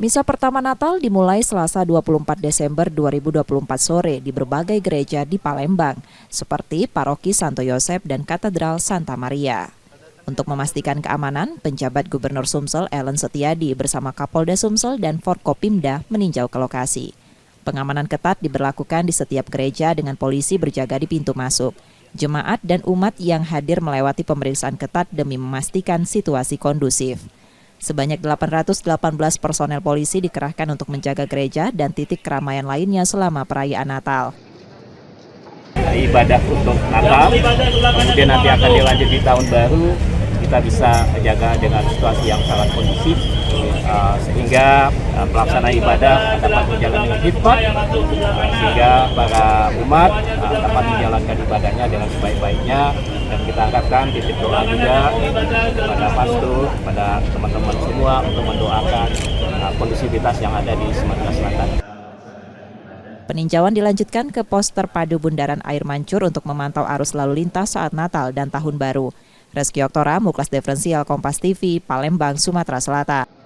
Misa pertama Natal dimulai Selasa 24 Desember 2024 sore di berbagai gereja di Palembang, seperti Paroki Santo Yosef dan Katedral Santa Maria. Untuk memastikan keamanan, penjabat Gubernur Sumsel Ellen Setiadi bersama Kapolda Sumsel dan Forkopimda meninjau ke lokasi. Pengamanan ketat diberlakukan di setiap gereja dengan polisi berjaga di pintu masuk. Jemaat dan umat yang hadir melewati pemeriksaan ketat demi memastikan situasi kondusif. Sebanyak 818 personel polisi dikerahkan untuk menjaga gereja dan titik keramaian lainnya selama perayaan Natal. Ibadah untuk Natal, kemudian nanti akan dilanjut di tahun baru, kita bisa jaga dengan situasi yang sangat kondusif, sehingga pelaksanaan ibadah dapat berjalan dengan hikmat, sehingga para umat dapat menjalankan ibadahnya dengan sebaik-baiknya. Dan kita harapkan titip doa juga kepada pastor, kepada teman-teman semua untuk mendoakan kondusivitas yang ada di Sumatera Selatan. Peninjauan dilanjutkan ke pos terpadu Bundaran Air Mancur untuk memantau arus lalu lintas saat Natal dan Tahun Baru. Reski Oktora, Muklas Diferensial Kompas TV, Palembang, Sumatera Selatan.